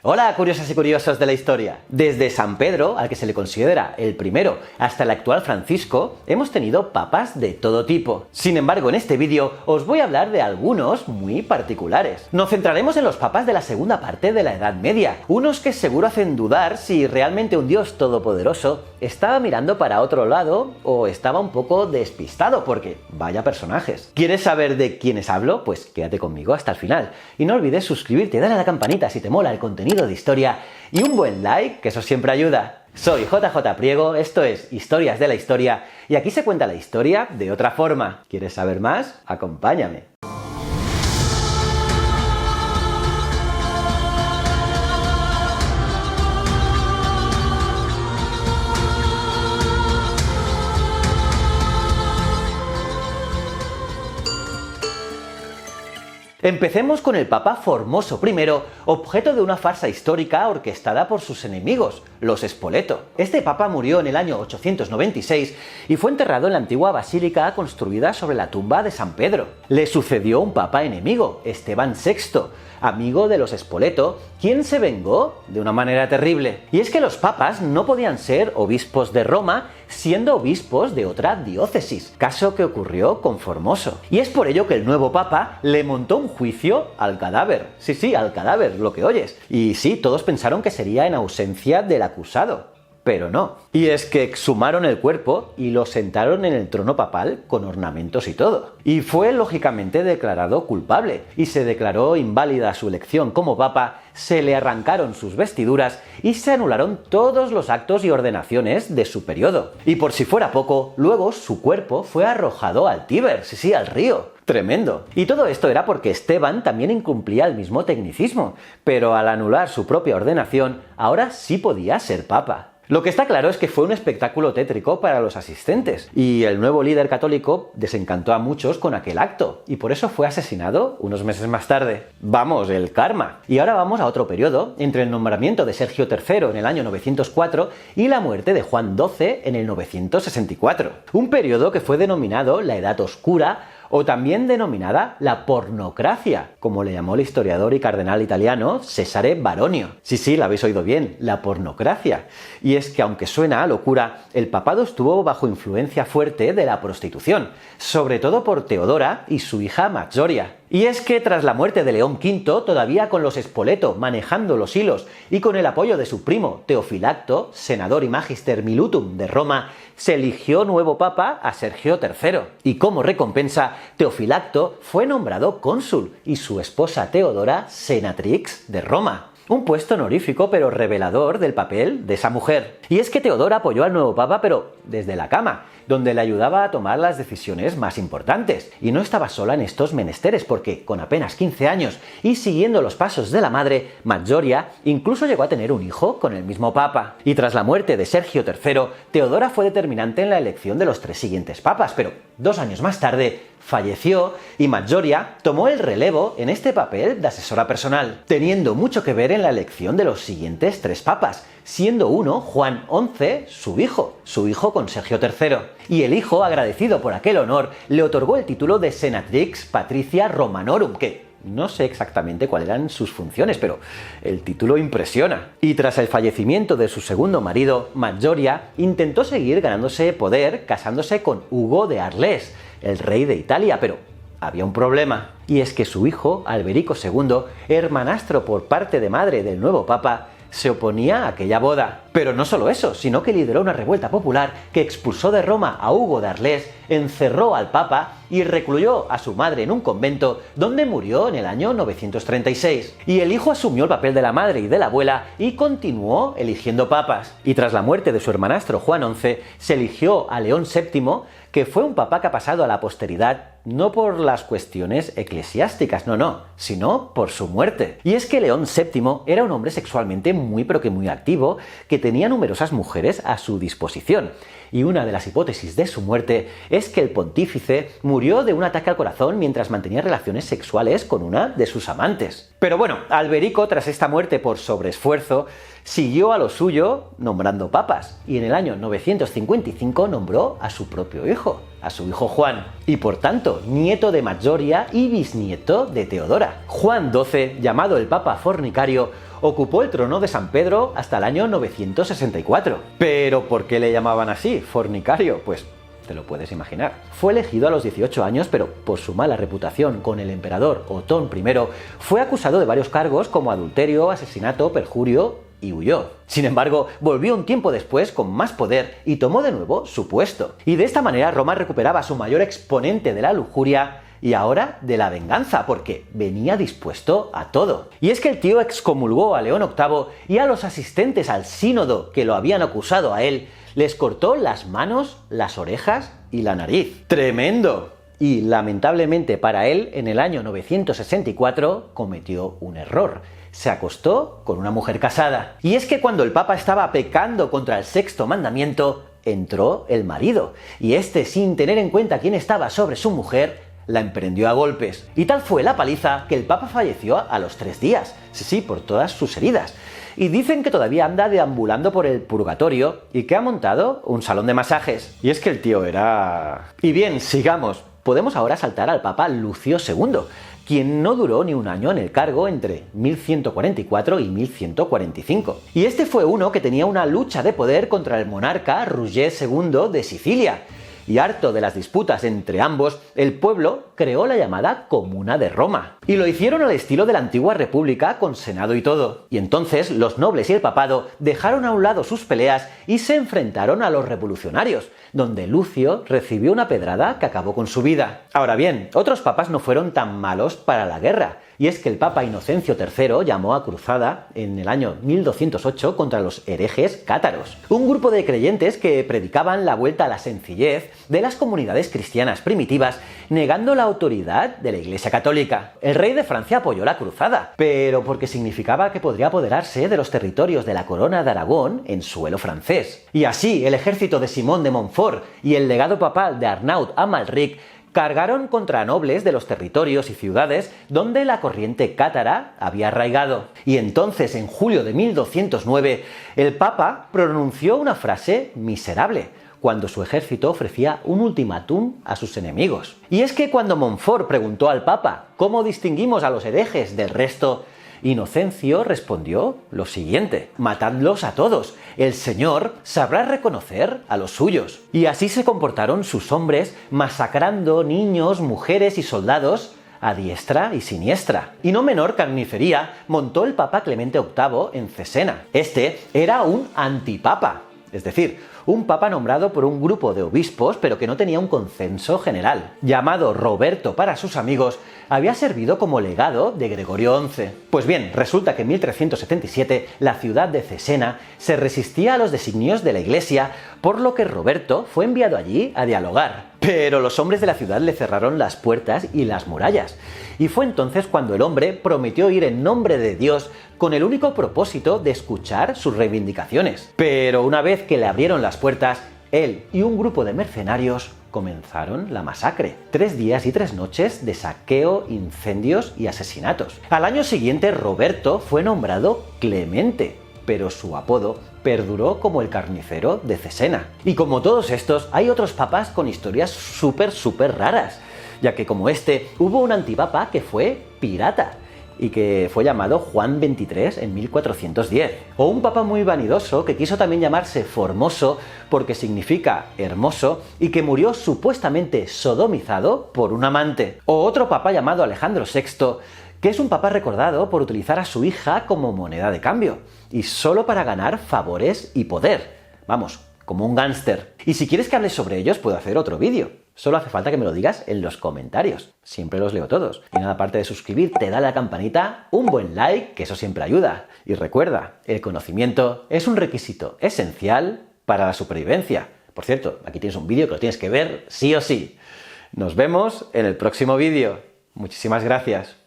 Hola curiosas y curiosos de la historia. Desde San Pedro, al que se le considera el primero, hasta el actual Francisco, hemos tenido papas de todo tipo. Sin embargo, en este vídeo os voy a hablar de algunos muy particulares. Nos centraremos en los papas de la segunda parte de la Edad Media, unos que seguro hacen dudar si realmente un Dios todopoderoso estaba mirando para otro lado o estaba un poco despistado, porque vaya personajes. ¿Quieres saber de quiénes hablo? Pues quédate conmigo hasta el final. Y no olvides suscribirte y darle a la campanita si te mola el contenido de historia y un buen like, que eso siempre ayuda. Soy JJ Priego, esto es Historias de la Historia y aquí se cuenta la historia de otra forma. ¿Quieres saber más? Acompáñame. Empecemos con el Papa Formoso I, objeto de una farsa histórica orquestada por sus enemigos, los Spoleto. Este papa murió en el año 896 y fue enterrado en la antigua basílica construida sobre la tumba de San Pedro. Le sucedió un papa enemigo, Esteban VI, amigo de los Spoleto, quien se vengó de una manera terrible. Y es que los papas no podían ser obispos de Roma siendo obispos de otra diócesis, caso que ocurrió con Formoso. Y es por ello que el nuevo papa le montó un juicio al cadáver. Sí, al cadáver, lo que oyes. Y sí, todos pensaron que sería en ausencia del acusado. Pero no. Y es que exhumaron el cuerpo y lo sentaron en el trono papal con ornamentos y todo. Y fue lógicamente declarado culpable y se declaró inválida su elección como papa, se le arrancaron sus vestiduras y se anularon todos los actos y ordenaciones de su periodo. Y por si fuera poco, luego su cuerpo fue arrojado al Tíber, sí, al río. Tremendo. Y todo esto era porque Esteban también incumplía el mismo tecnicismo, pero al anular su propia ordenación, ahora sí podía ser papa. Lo que está claro es que fue un espectáculo tétrico para los asistentes, y el nuevo líder católico desencantó a muchos con aquel acto, y por eso fue asesinado unos meses más tarde. Vamos, el karma. Y ahora vamos a otro periodo, entre el nombramiento de Sergio III en el año 904 y la muerte de Juan XII en el 964. Un periodo que fue denominado la Edad Oscura, o también denominada la pornocracia, como le llamó el historiador y cardenal italiano Cesare Baronio. Sí, la habéis oído bien, la pornocracia. Y es que aunque suena a locura, el papado estuvo bajo influencia fuerte de la prostitución, sobre todo por Teodora y su hija Maggiore. Y es que tras la muerte de León V, todavía con los Spoleto manejando los hilos y con el apoyo de su primo Teofilacto, senador y magister militum de Roma, se eligió nuevo papa a Sergio III. Y como recompensa, Teofilacto fue nombrado cónsul y su esposa Teodora senatrix de Roma. Un puesto honorífico pero revelador del papel de esa mujer. Y es que Teodora apoyó al nuevo papa pero desde la cama, donde le ayudaba a tomar las decisiones más importantes. Y no estaba sola en estos menesteres porque, con apenas 15 años y siguiendo los pasos de la madre, Maggiore incluso llegó a tener un hijo con el mismo papa. Y tras la muerte de Sergio III, Teodora fue determinante en la elección de los 3 siguientes papas, pero 2 años más tarde falleció y Maggiore tomó el relevo en este papel de asesora personal, teniendo mucho que ver en la elección de los siguientes 3 papas, siendo uno Juan XI, su hijo con Sergio III. Y el hijo, agradecido por aquel honor, le otorgó el título de Senatrix Patricia Romanorum, que no sé exactamente cuáles eran sus funciones, pero el título impresiona. Y tras el fallecimiento de su segundo marido, Maggiore intentó seguir ganándose poder casándose con Hugo de Arles, el rey de Italia, pero había un problema. Y es que su hijo, Alberico II, hermanastro por parte de madre del nuevo papa, se oponía a aquella boda. Pero no solo eso, sino que lideró una revuelta popular que expulsó de Roma a Hugo de Arles, encerró al papa y recluyó a su madre en un convento donde murió en el año 936. Y el hijo asumió el papel de la madre y de la abuela y continuó eligiendo papas. Y tras la muerte de su hermanastro Juan XI, se eligió a León VII, que fue un papa que ha pasado a la posteridad no por las cuestiones eclesiásticas, no, sino por su muerte. Y es que León VII era un hombre sexualmente muy activo, que tenía numerosas mujeres a su disposición. Y una de las hipótesis de su muerte es que el pontífice murió de un ataque al corazón mientras mantenía relaciones sexuales con una de sus amantes. Pero bueno, Alberico, tras esta muerte por sobreesfuerzo, siguió a lo suyo nombrando papas, y en el año 955 nombró a su propio hijo. a su hijo Juan, y por tanto nieto de Maggiore y bisnieto de Teodora. Juan XII, llamado el Papa Fornicario, ocupó el trono de San Pedro hasta el año 964. ¿Pero por qué le llamaban así, fornicario? Pues te lo puedes imaginar. Fue elegido a los 18 años, pero por su mala reputación con el emperador Otón I, fue acusado de varios cargos como adulterio, asesinato, perjurio y huyó. Sin embargo, volvió un tiempo después con más poder y tomó de nuevo su puesto. Y de esta manera Roma recuperaba su mayor exponente de la lujuria y ahora de la venganza, porque venía dispuesto a todo. Y es que el tío excomulgó a León VIII y a los asistentes al sínodo que lo habían acusado a él, les cortó las manos, las orejas y la nariz. ¡Tremendo! Y lamentablemente para él, en el año 964 cometió un error. Se acostó con una mujer casada. Y es que cuando el Papa estaba pecando contra el sexto mandamiento, entró el marido. Y este, sin tener en cuenta quién estaba sobre su mujer, la emprendió a golpes. Y tal fue la paliza que el Papa falleció a los 3 días. Sí, por todas sus heridas. Y dicen que todavía anda deambulando por el purgatorio y que ha montado un salón de masajes. Y es que el tío era... Y bien, sigamos. Podemos ahora saltar al Papa Lucio II, quien no duró ni un año en el cargo entre 1144 y 1145. Y este fue uno que tenía una lucha de poder contra el monarca Roger II de Sicilia. Y harto de las disputas entre ambos, el pueblo creó la llamada Comuna de Roma. Y lo hicieron al estilo de la antigua república con senado y todo. Y entonces los nobles y el papado dejaron a un lado sus peleas y se enfrentaron a los revolucionarios, donde Lucio recibió una pedrada que acabó con su vida. Ahora bien, otros papas no fueron tan malos para la guerra. Y es que el Papa Inocencio III llamó a cruzada en el año 1208 contra los herejes cátaros, un grupo de creyentes que predicaban la vuelta a la sencillez de las comunidades cristianas primitivas, negando la autoridad de la Iglesia Católica. El rey de Francia apoyó la cruzada, pero porque significaba que podría apoderarse de los territorios de la Corona de Aragón en suelo francés. Y así, el ejército de Simón de Montfort y el legado papal de Arnaud Amalric cargaron contra nobles de los territorios y ciudades donde la corriente cátara había arraigado. Y entonces, en julio de 1209, el Papa pronunció una frase miserable, cuando su ejército ofrecía un ultimátum a sus enemigos. Y es que cuando Montfort preguntó al Papa cómo distinguimos a los herejes del resto, Inocencio respondió lo siguiente: matadlos a todos, el Señor sabrá reconocer a los suyos. Y así se comportaron sus hombres, masacrando niños, mujeres y soldados a diestra y siniestra. Y no menor carnicería montó el Papa Clemente VIII en Cesena. Este era un antipapa, es decir, un papa nombrado por un grupo de obispos, pero que no tenía un consenso general. Llamado Roberto para sus amigos, había servido como legado de Gregorio XI. Pues bien, resulta que en 1377 la ciudad de Cesena se resistía a los designios de la Iglesia, por lo que Roberto fue enviado allí a dialogar. Pero los hombres de la ciudad le cerraron las puertas y las murallas. Y fue entonces cuando el hombre prometió ir en nombre de Dios con el único propósito de escuchar sus reivindicaciones. Pero una vez que le abrieron las puertas, él y un grupo de mercenarios comenzaron la masacre. 3 días y 3 noches de saqueo, incendios y asesinatos. Al año siguiente, Roberto fue nombrado Clemente, pero su apodo perduró como el carnicero de Cesena. Y como todos estos, hay otros papas con historias súper raras, ya que como este, hubo un antipapa que fue pirata y que fue llamado Juan XXIII en 1410. O un papa muy vanidoso que quiso también llamarse Formoso porque significa hermoso y que murió supuestamente sodomizado por un amante. O otro papa llamado Alejandro VI, que es un papa recordado por utilizar a su hija como moneda de cambio y solo para ganar favores y poder. Vamos, como un gángster. Y si quieres que hable sobre ellos, puedo hacer otro vídeo. Solo hace falta que me lo digas en los comentarios. Siempre los leo todos. Y nada, aparte de suscribirte, dale a la campanita, un buen like, que eso siempre ayuda. Y recuerda, el conocimiento es un requisito esencial para la supervivencia. Por cierto, aquí tienes un vídeo que lo tienes que ver sí o sí. Nos vemos en el próximo vídeo. Muchísimas gracias.